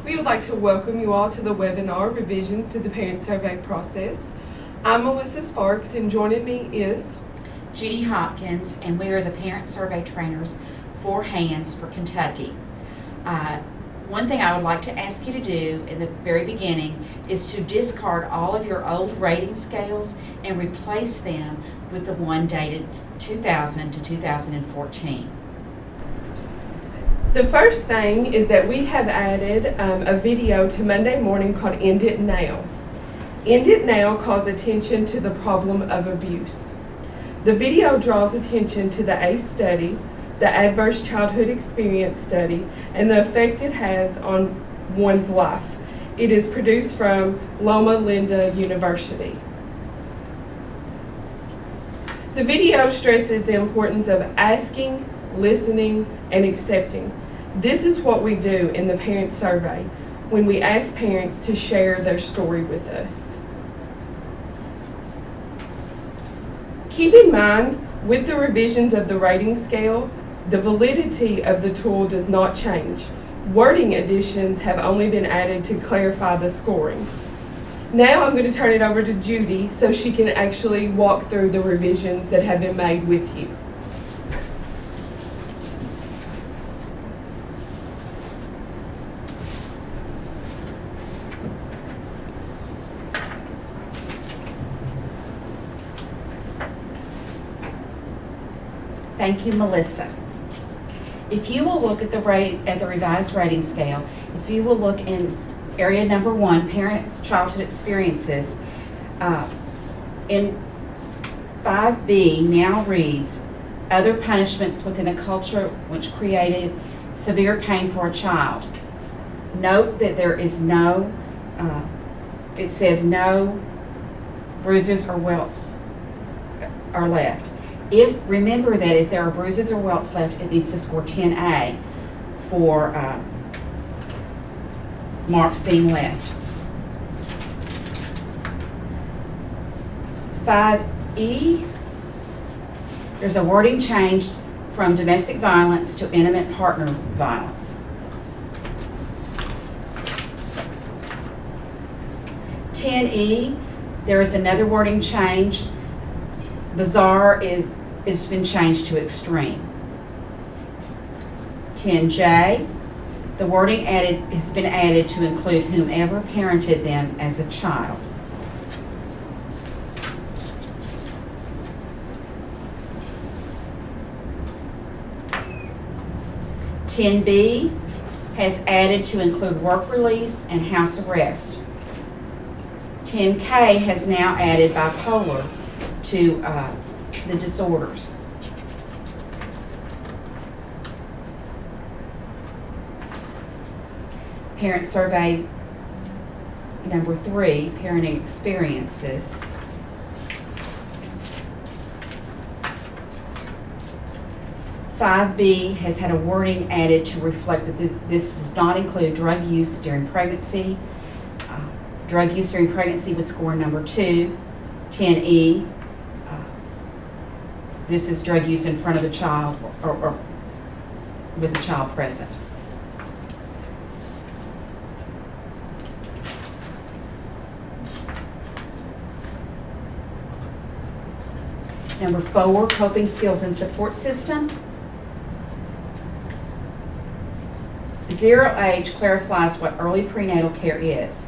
We would like to welcome you all to the webinar, Revisions to the Parent Survey Process. I'm Melissa Sparks, and joining me is Judy Hopkins, and we are the Parent Survey Trainers for HANDS for Kentucky. One thing I would like to ask you to do in the very beginning is to discard all of your old rating scales and replace them with the one dated 2000 to 2014. the first thing is that we have added a video to Monday morning called End It Now. End It Now calls attention to the problem of abuse. The video draws attention to the ACE study, the Adverse Childhood Experience study, and the effect it has on one's life. It is produced from Loma Linda University. The video stresses the importance of asking, listening, and accepting. This is what we do in the parent survey when we ask parents to share their story with us. Keep in mind, with the revisions of the rating scale, the validity of the tool does not change. Wording additions have only been added to clarify the scoring. Now I'm going to turn it over to Judy so she can actually walk through the revisions that have been made with you. Thank you, Melissa. If you will look at the revised rating scale, if you will look in area number 1, Parents' Childhood Experiences, in 5B now reads, other punishments within a culture which created severe pain for a child. Note that there is no, it says no bruises or welts are left. Remember that if there are bruises or welts left, it needs to score 10A for marks being left. 5E, there's a wording change from domestic violence to intimate partner violence. 10E, there is another wording change. Bizarre is been changed to extreme. 10J, the wording has been added to include whomever parented them as a child. (10B) has added to include work release and house arrest. 10K has now added bipolar to the disorders. Parent survey number 3, parenting experiences. (5B) has had a wording added to reflect that this does not include drug use during pregnancy. Drug use during pregnancy would score number 2. 10E, this is drug use in front of the child or with the child present. Number 4, coping skills and support system. 0H clarifies what early prenatal care is.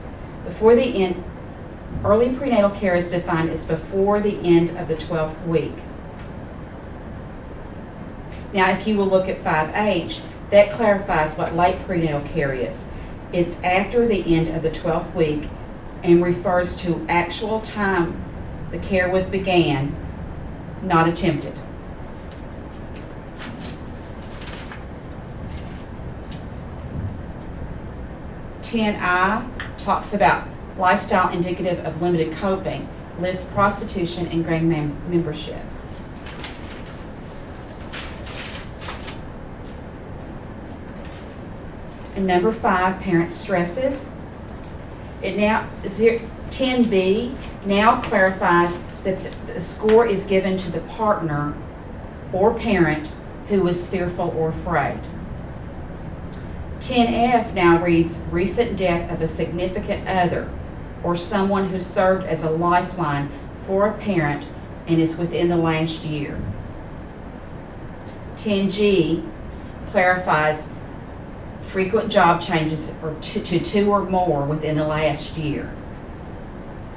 Early prenatal care is defined as before the end of the 12th week. Now, if you will look at 5H, that clarifies what late prenatal care is. It's after the end of the 12th week and refers to actual time the care was began, not attempted. (10I) talks about lifestyle indicative of limited coping, lists prostitution and gang membership. And number 5, parent stresses. 10B now clarifies that the score is given to the partner or parent who is fearful or afraid. 10F now reads recent death of a significant other or someone who served as a lifeline for a parent and is within the last year. 10G clarifies frequent job changes to 2 or more within the last year.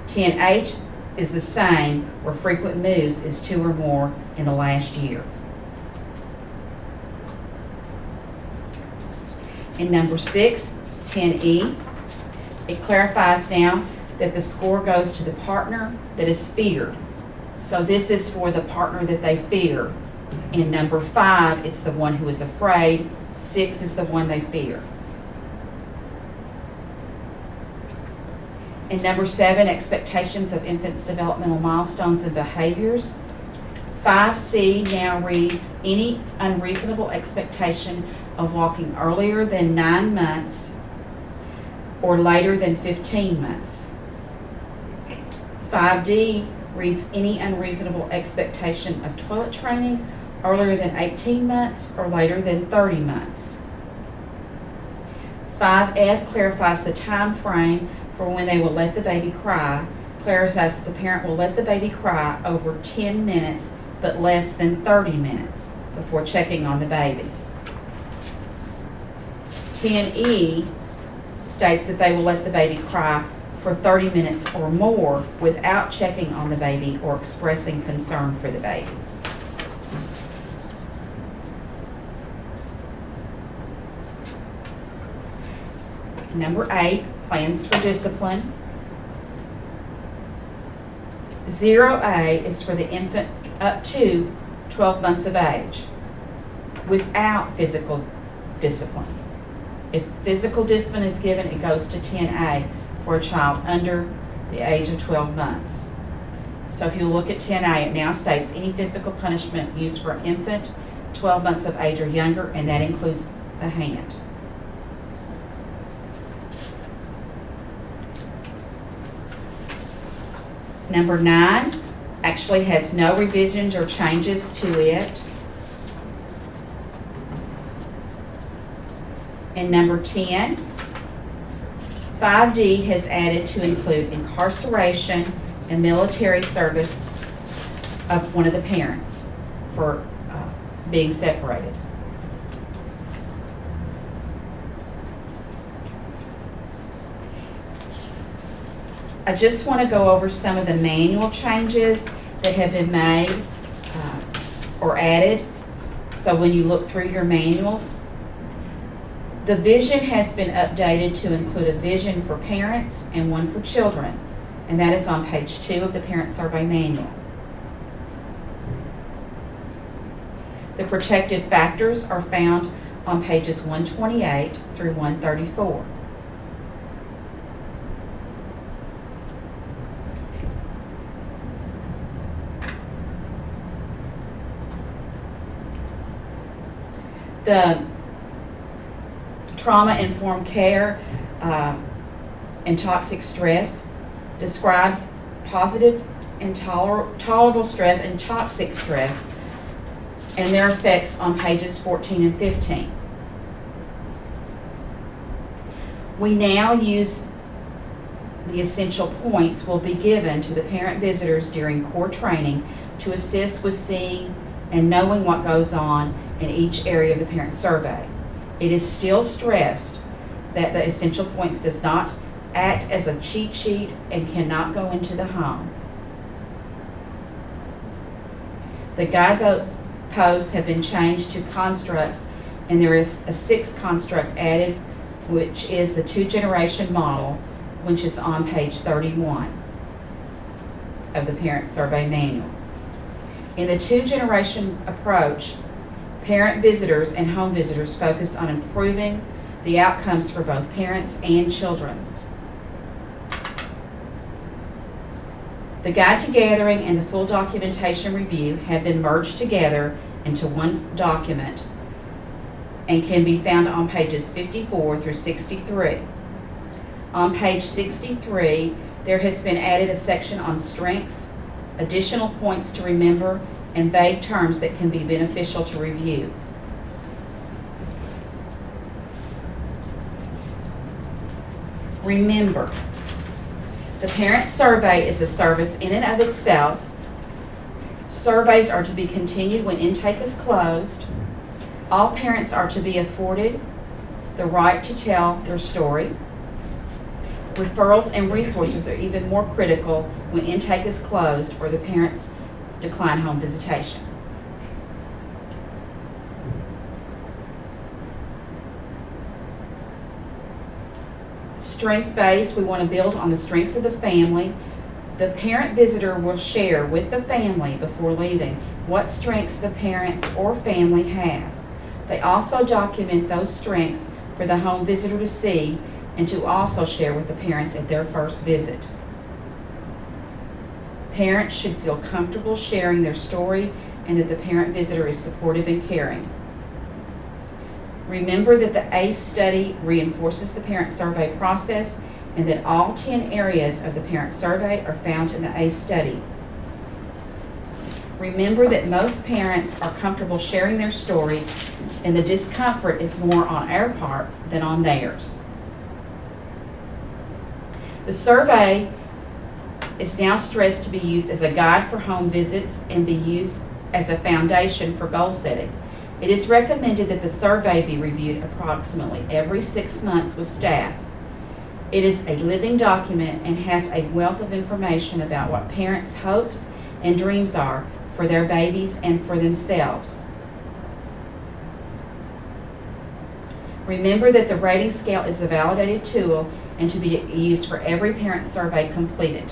10H is the same, where frequent moves is 2 or more in the last year. In number 6, 10E, it clarifies now that the score goes to the partner that is feared. So this is for the partner that they fear. In number 5, it's the one who is afraid. 6 is the one they fear. In number 7, expectations of infants' developmental milestones and behaviors. 5C now reads any unreasonable expectation of walking earlier than 9 months or later than 15 months. 5D reads any unreasonable expectation of toilet training earlier than 18 months or later than 30 months. 5F clarifies the time frame for when they will let the baby cry, clarifies that the parent will let the baby cry over 10 minutes but less than 30 minutes before checking on the baby. 10E states that they will let the baby cry for 30 minutes or more without checking on the baby or expressing concern for the baby. Number 8, plans for discipline. 0A is for the infant up to 12 months of age without physical discipline. If physical discipline is given, it goes to 10A for a child under the age of 12 months. So if you look at 10A, it now states any physical punishment used for an infant 12 months of age or younger, and that includes a hand. Number 9 actually has no revisions or changes to it. And number 10, 5D has added to include incarceration and military service of one of the parents for being separated. I just want to go over some of the manual changes that have been made or added. So when you look through your manuals, the vision has been updated to include a vision for parents and one for children, and that is on page 2 of the Parent Survey Manual. The protective factors are found on pages 128 through 134. The trauma-informed care and toxic stress describes positive and tolerable stress and toxic stress and their effects on pages 14 and 15. We now use the essential points will be given to the parent visitors during core training to assist with seeing and knowing what goes on in each area of the parent survey. It is still stressed that the essential points does not act as a cheat sheet and cannot go into the home. The guideposts have been changed to constructs, and there is a 6th construct added, which is the 2-generation model, which is on page 31 of the Parent Survey Manual. In the 2-generation approach, parent visitors and home visitors focus on improving the outcomes for both parents and children. The Guide to Gathering and the full documentation review have been merged together into one document and can be found on pages 54 through 63. On page 63, there has been added a section on strengths, additional points to remember, and vague terms that can be beneficial to review. Remember, the parent survey is a service in and of itself. Surveys are to be continued when intake is closed. All parents are to be afforded the right to tell their story. Referrals and resources are even more critical when intake is closed or the parents decline home visitation. Strength-based, we want to build on the strengths of the family. The parent visitor will share with the family before leaving what strengths the parents or family have. They also document those strengths for the home visitor to see and to also share with the parents at their first visit. Parents should feel comfortable sharing their story and that the parent visitor is supportive and caring. Remember that the ACE study reinforces the parent survey process and that all 10 areas of the parent survey are found in the ACE study. Remember that most parents are comfortable sharing their story and the discomfort is more on our part than on theirs. The survey is now stressed to be used as a guide for home visits and be used as a foundation for goal setting. It is recommended that the survey be reviewed approximately every 6 months with staff. It is a living document and has a wealth of information about what parents' hopes and dreams are for their babies and for themselves. Remember that the rating scale is a validated tool and to be used for every parent survey completed.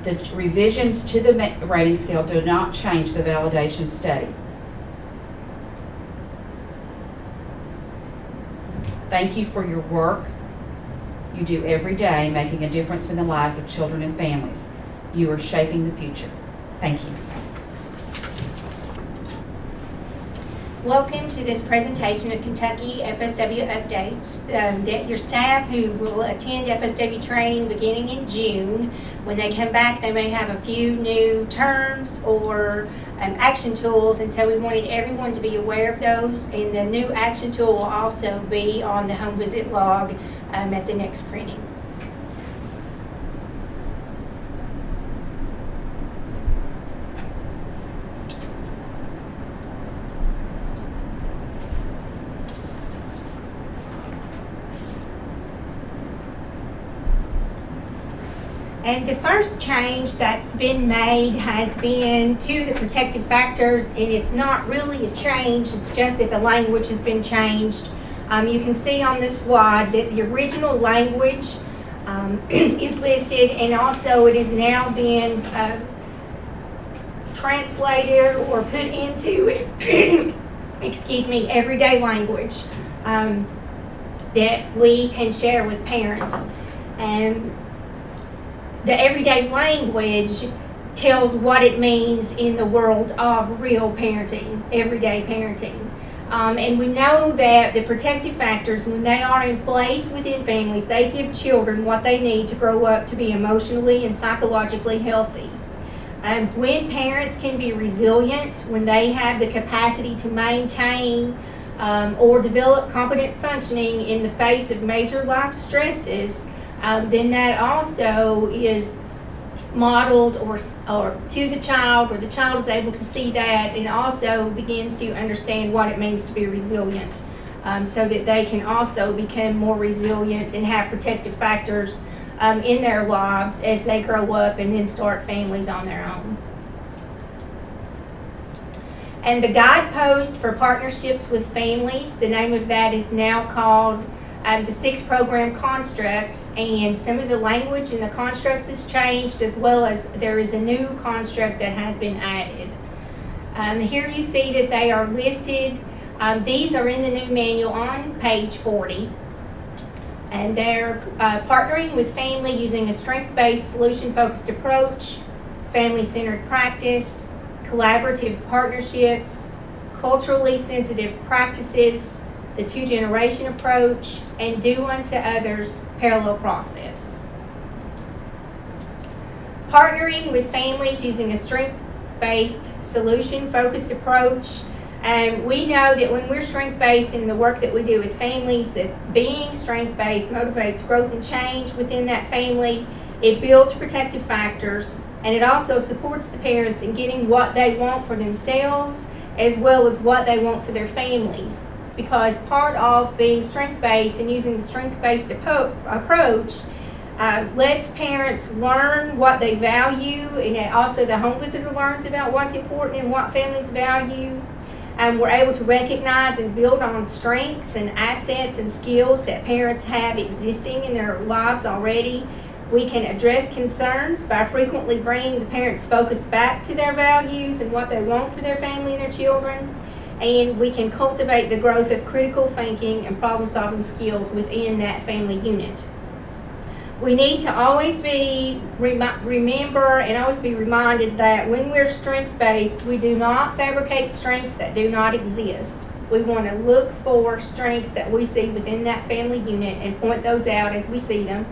The revisions to the rating scale do not change the validation study. Thank you for your work you do every day, making a difference in the lives of children and families. You are shaping the future. Thank you. Welcome to this presentation of Kentucky FSW Updates. That your staff who will attend FSW training beginning in June, when they come back, they may have a few new terms or action tools, and so we wanted everyone to be aware of those. And the new action tool will also be on the home visit log at the next printing. And the first change that's been made has been to the protective factors, and it's not really a change, it's just that the language has been changed. You can see on this slide that the original language is listed, and also it is now being translated or put into excuse me, everyday language that we can share with parents. And the everyday language tells what it means in the world of real parenting, everyday parenting. And we know that the protective factors, when they are in place within families, they give children what they need to grow up to be emotionally and psychologically healthy. When parents can be resilient, when they have the capacity to maintain or develop competent functioning in the face of major life stresses, then that also is modeled or to the child, or the child is able to see that and also begins to understand what it means to be resilient, so that they can also become more resilient and have protective factors in their lives as they grow up and then start families on their own. And the guidepost for partnerships with families, the name of that is now called the 6 program constructs, and some of the language in the constructs has changed, as well as there is a new construct that has been added. Here you see that they are listed. These are in the new manual on page 40, and they're partnering with family using a strength-based, solution-focused approach, family-centered practice, collaborative partnerships, culturally sensitive practices, the 2-generation approach, and do unto others parallel process. Partnering with families using a strength-based, solution-focused approach. We know that when we're strength-based in the work that we do with families, that being strength-based motivates growth and change within that family. It builds protective factors, and it also supports the parents in getting what they want for themselves as well as what they want for their families. Because part of being strength-based and using the strength-based approach lets parents learn what they value, and also the home visitor learns about what's important and what families value. We're able to recognize and build on strengths and assets and skills that parents have existing in their lives already. We can address concerns by frequently bringing the parents' focus back to their values and what they want for their family and their children. And we can cultivate the growth of critical thinking and problem-solving skills within that family unit. We need to always remember and always be reminded that when we're strength-based, we do not fabricate strengths that do not exist. We want to look for strengths that we see within that family unit and point those out as we see them.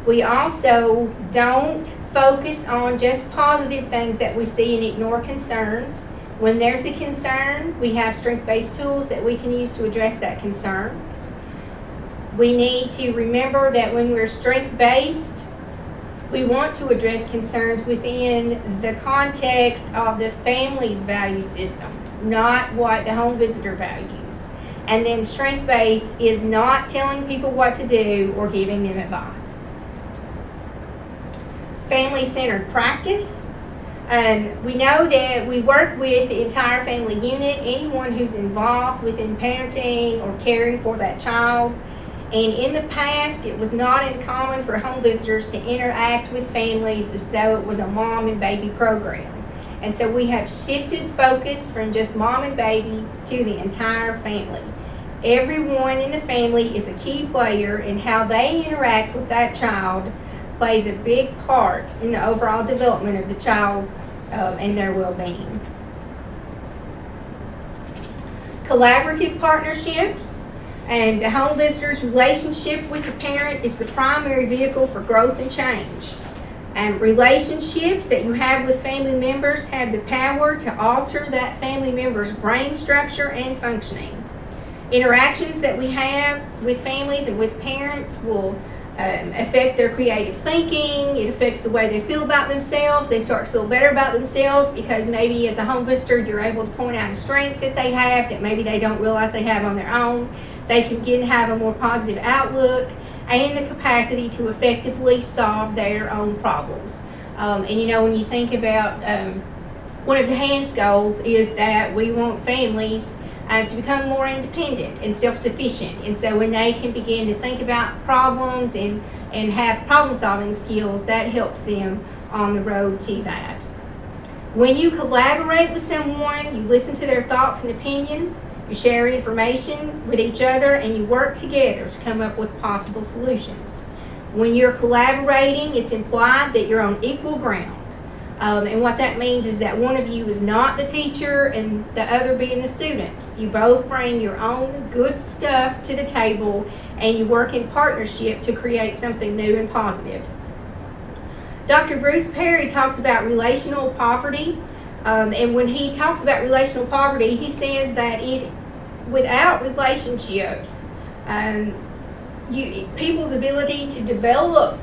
We also don't focus on just positive things that we see and ignore concerns. When there's a concern, we have strength-based tools that we can use to address that concern. We need to remember that when we're strength-based, we want to address concerns within the context of the family's value system, not what the home visitor values. And then strength-based is not telling people what to do or giving them advice. Family-centered practice. We know that we work with the entire family unit, anyone who's involved within parenting or caring for that child. And in the past, it was not uncommon for home visitors to interact with families as though it was a mom and baby program. And so we have shifted focus from just mom and baby to the entire family. Everyone in the family is a key player, and how they interact with that child plays a big part in the overall development of the child and their well-being. Collaborative partnerships. And the home visitor's relationship with the parent is the primary vehicle for growth and change. And relationships that you have with family members have the power to alter that family member's brain structure and functioning. Interactions that we have with families and with parents will affect their creative thinking. It affects the way they feel about themselves. They start to feel better about themselves because maybe as a home visitor you're able to point out a strength that they have that maybe they don't realize they have on their own. They can get have a more positive outlook and the capacity to effectively solve their own problems. And you know, when you think about one of the HANDS goals is that we want families to become more independent and self-sufficient. And so when they can begin to think about problems and have problem-solving skills, that helps them on the road to that. When you collaborate with someone, you listen to their thoughts and opinions, you share information with each other, and you work together to come up with possible solutions. When you're collaborating, it's implied that you're on equal ground. And what that means is that one of you is not the teacher and the other being the student. You both bring your own good stuff to the table and you work in partnership to create something new and positive. Dr. Bruce Perry talks about relational poverty. And when he talks about relational poverty, he says that without relationships, people's ability to develop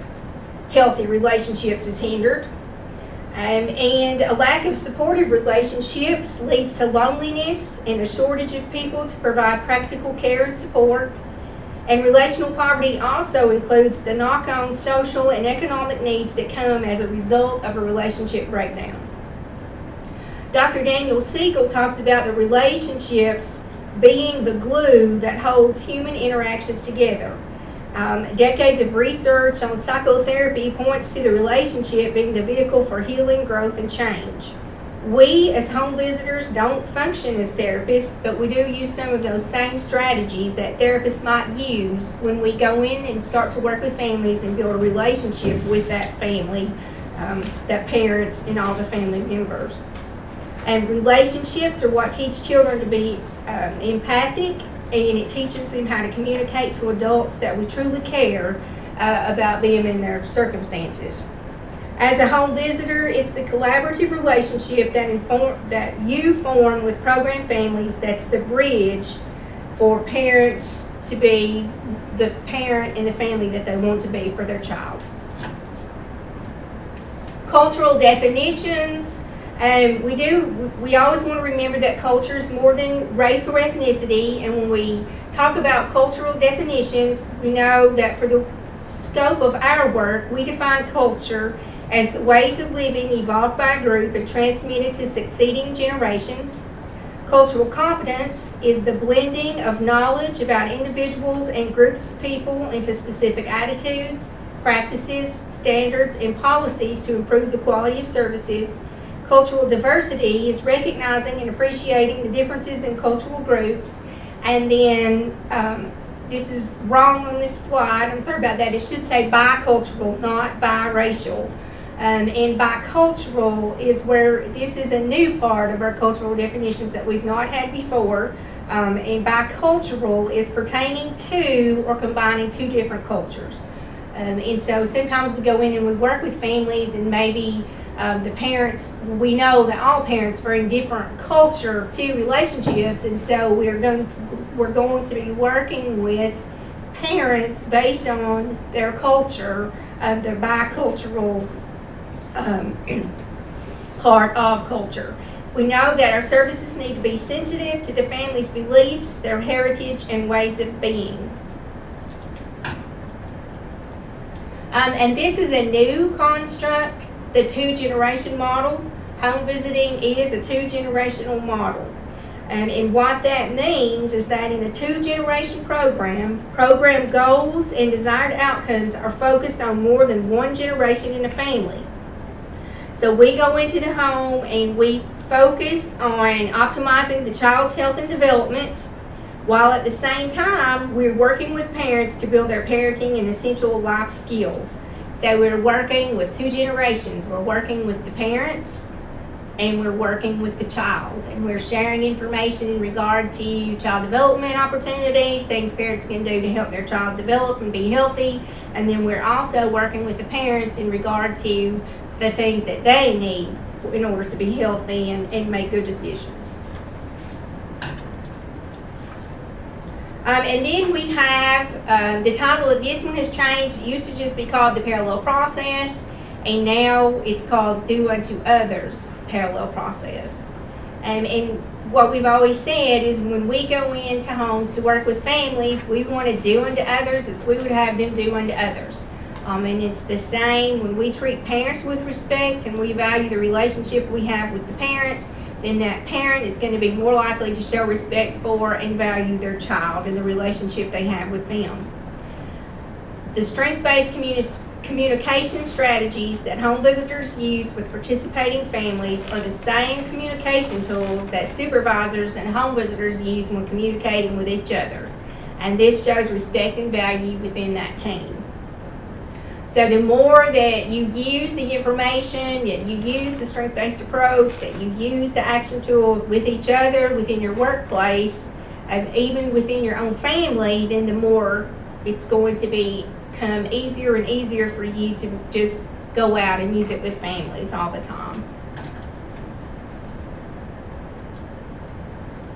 healthy relationships is hindered. And a lack of supportive relationships leads to loneliness and a shortage of people to provide practical care and support. And relational poverty also includes the knock-on social and economic needs that come as a result of a relationship breakdown. Dr. Daniel Siegel talks about the relationships being the glue that holds human interactions together. Decades of research on psychotherapy points to the relationship being the vehicle for healing, growth, and change. We, as home visitors, don't function as therapists, but we do use some of those same strategies that therapists might use when we go in and start to work with families and build a relationship with that family, that parents and all the family members. And relationships are what teach children to be empathic, and it teaches them how to communicate to adults that we truly care about them and their circumstances. As a home visitor, it's the collaborative relationship that you form with program families that's the bridge for parents to be the parent in the family that they want to be for their child. Cultural definitions. We always want to remember that culture is more than race or ethnicity, and when we talk about cultural definitions, we know that for the scope of our work, we define culture as the ways of living evolved by a group and transmitted to succeeding generations. Cultural competence is the blending of knowledge about individuals and groups of people into specific attitudes, practices, standards, and policies to improve the quality of services. Cultural diversity is recognizing and appreciating the differences in cultural groups. And then, this is wrong on this slide, I'm sorry about that, it should say bicultural, not biracial. And bicultural is where this is a new part of our cultural definitions that we've not had before. And bicultural is pertaining to or combining two different cultures. And so sometimes we go in and we work with families, and maybe the parents, we know that all parents bring different culture to relationships, and so we're going to be working with parents based on their culture, their bicultural part of culture. We know that our services need to be sensitive to the family's beliefs, their heritage, and ways of being. And this is a new construct, the two-generation model. Home visiting is a two-generational model. And what that means is that in a two-generation program goals and desired outcomes are focused on more than one generation in a family. So we go into the home and we focus on optimizing the child's health and development, while at the same time we're working with parents to build their parenting and essential life skills. So we're working with two generations. We're working with the parents and we're working with the child, and we're sharing information in regard to child development opportunities, things parents can do to help their child develop and be healthy, and then we're also working with the parents in regard to the things that they need in order to be healthy and make good decisions. And then we have, the title of this one has changed. It used to just be called the parallel process, and now it's called Do Unto Others Parallel Process. And what we've always said is when we go into homes to work with families, we want to do unto others as we would have them do unto others. And it's the same when we treat parents with respect and we value the relationship we have with the parent, then that parent is going to be more likely to show respect for and value their child and the relationship they have with them. The strength-based communication strategies that home visitors use with participating families are the same communication tools that supervisors and home visitors use when communicating with each other. And this shows respect and value within that team. So the more that you use the information, that you use the strength-based approach, that you use the action tools with each other, within your workplace, and even within your own family, then the more it's going to become easier and easier for you to just go out and use it with families all the time.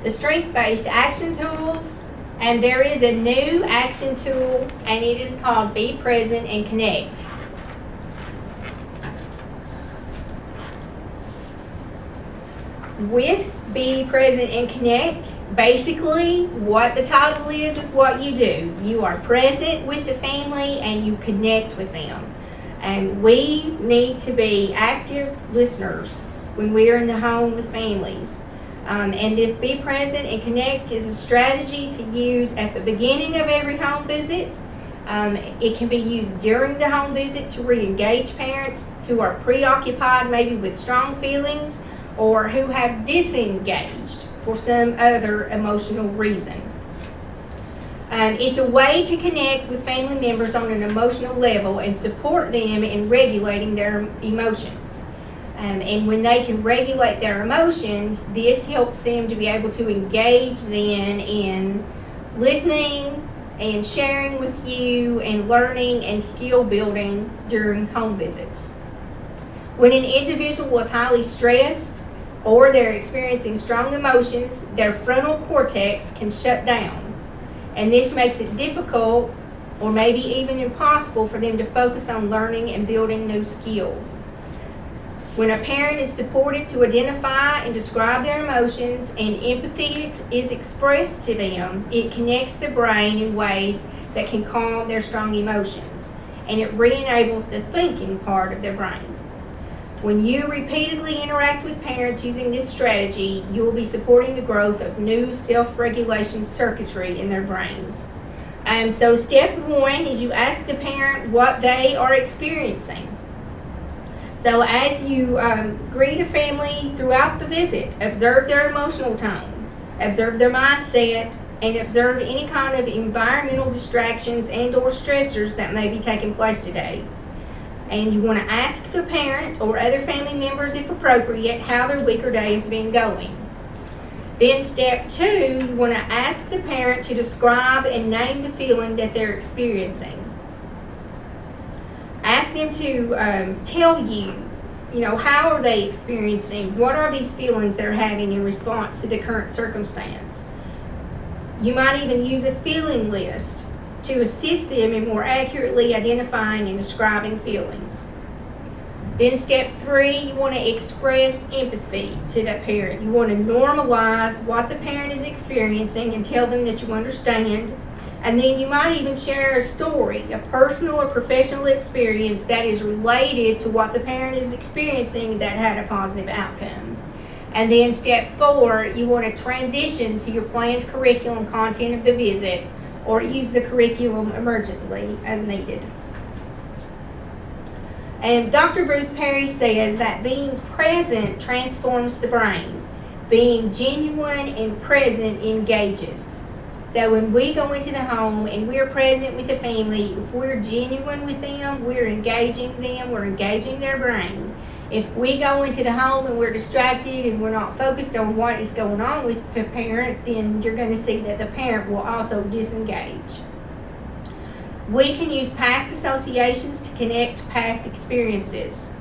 The strength-based action tools. And there is a new action tool, and it is called Be Present and Connect. With Be Present and Connect, basically what the title is what you do. You are present with the family and you connect with them. And we need to be active listeners when we are in the home with families. And this Be Present and Connect is a strategy to use at the beginning of every home visit. It can be used during the home visit to re-engage parents who are preoccupied maybe with strong feelings or who have disengaged for some other emotional reason. It's a way to connect with family members on an emotional level and support them in regulating their emotions. And when they can regulate their emotions, this helps them to be able to engage then in listening and sharing with you and learning and skill building during home visits. When an individual is highly stressed or they're experiencing strong emotions, their frontal cortex can shut down. And this makes it difficult or maybe even impossible for them to focus on learning and building new skills. When a parent is supported to identify and describe their emotions and empathy is expressed to them, it connects the brain in ways that can calm their strong emotions, and it re-enables the thinking part of their brain. When you repeatedly interact with parents using this strategy, you will be supporting the growth of new self-regulation circuitry in their brains. So step one is you ask the parent what they are experiencing. So as you greet a family throughout the visit, observe their emotional tone, observe their mindset, and observe any kind of environmental distractions and or stressors that may be taking place today. And you want to ask the parent or other family members, if appropriate, how their week or day has been going. Then step two, you want to ask the parent to describe and name the feeling that they're experiencing. Ask them to tell you, how are they experiencing, what are these feelings they're having in response to the current circumstance. You might even use a feeling list to assist them in more accurately identifying and describing feelings. Then step three, you want to express empathy to that parent. You want to normalize what the parent is experiencing and tell them that you understand. And then you might even share a story, a personal or professional experience that is related to what the parent is experiencing that had a positive outcome. And then step four, you want to transition to your planned curriculum content of the visit, or use the curriculum emergently as needed. And Dr. Bruce Perry says that being present transforms the brain. Being genuine and present engages. So when we go into the home and we're present with the family, if we're genuine with them, we're engaging them, we're engaging their brain. If we go into the home and we're distracted and we're not focused on what is going on with the parent, then you're going to see that the parent will also disengage. We can use past associations to connect past experiences.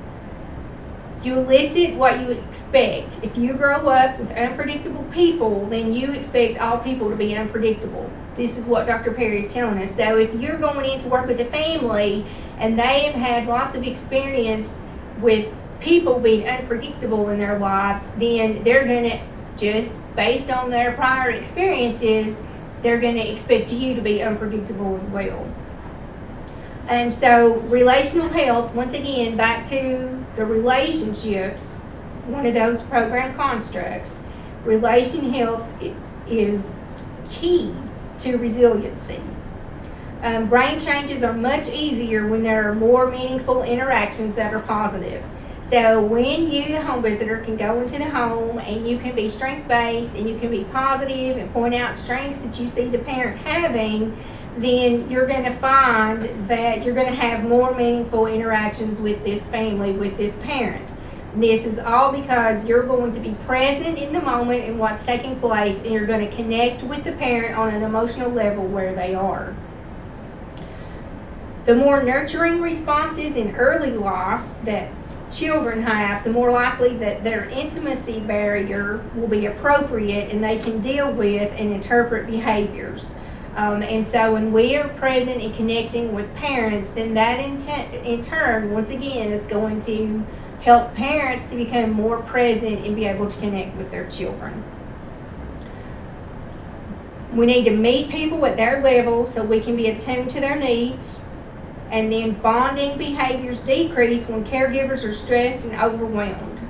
You elicit what you expect. If you grow up with unpredictable people, then you expect all people to be unpredictable. This is what Dr. Perry is telling us. So if you're going in to work with a family and they have had lots of experience with people being unpredictable in their lives, then they're going to, just based on their prior experiences, they're going to expect you to be unpredictable as well. And so relational health, once again, back to the relationships, one of those program constructs, relation health is key to resiliency. Brain changes are much easier when there are more meaningful interactions that are positive. So when you, the home visitor, can go into the home and you can be strength-based and you can be positive and point out strengths that you see the parent having, then you're going to find that you're going to have more meaningful interactions with this family, with this parent. This is all because you're going to be present in the moment and what's taking place, and you're going to connect with the parent on an emotional level where they are. The more nurturing responses in early life that children have, the more likely that their intimacy barrier will be appropriate and they can deal with and interpret behaviors. And so when we are present and connecting with parents, then that in turn, once again, is going to help parents to become more present and be able to connect with their children. We need to meet people at their level so we can be attuned to their needs. And then bonding behaviors decrease when caregivers are stressed and overwhelmed.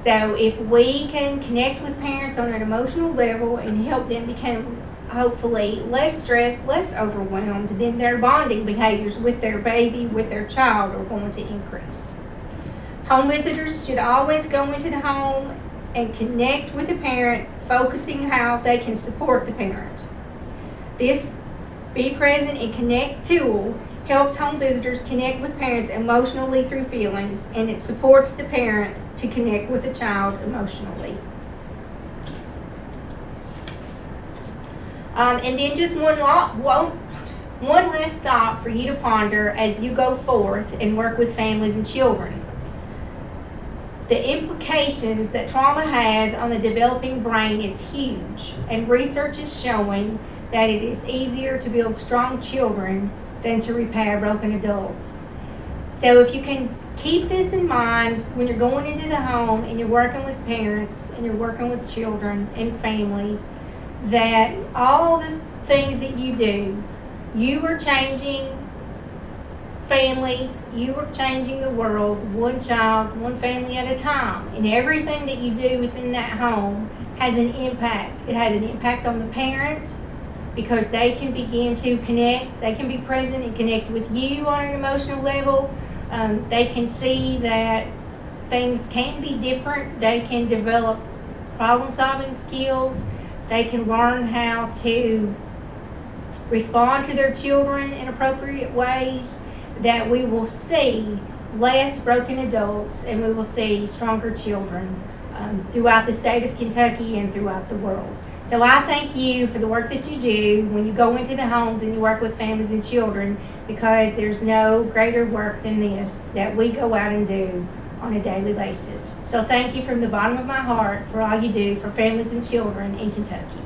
So if we can connect with parents on an emotional level and help them become hopefully less stressed, less overwhelmed, then their bonding behaviors with their baby, with their child, are going to increase. Home visitors should always go into the home and connect with the parent, focusing how they can support the parent. This Be Present and Connect tool helps home visitors connect with parents emotionally through feelings, and it supports the parent to connect with the child emotionally. And then just one last thought for you to ponder as you go forth and work with families and children. The implications that trauma has on the developing brain is huge, and research is showing that it is easier to build strong children than to repair broken adults. So if you can keep this in mind when you're going into the home and you're working with parents and you're working with children and families, that all the things that you do, you are changing families, you are changing the world, one child, one family at a time. And everything that you do within that home has an impact. It has an impact on the parent because they can begin to connect, they can be present and connect with you on an emotional level. They can see that things can be different. They can develop problem-solving skills. They can learn how to respond to their children in appropriate ways, that we will see less broken adults and we will see stronger children throughout the state of Kentucky and throughout the world. So I thank you for the work that you do when you go into the homes and you work with families and children, because there's no greater work than this that we go out and do on a daily basis. So thank you from the bottom of my heart for all you do for families and children in Kentucky.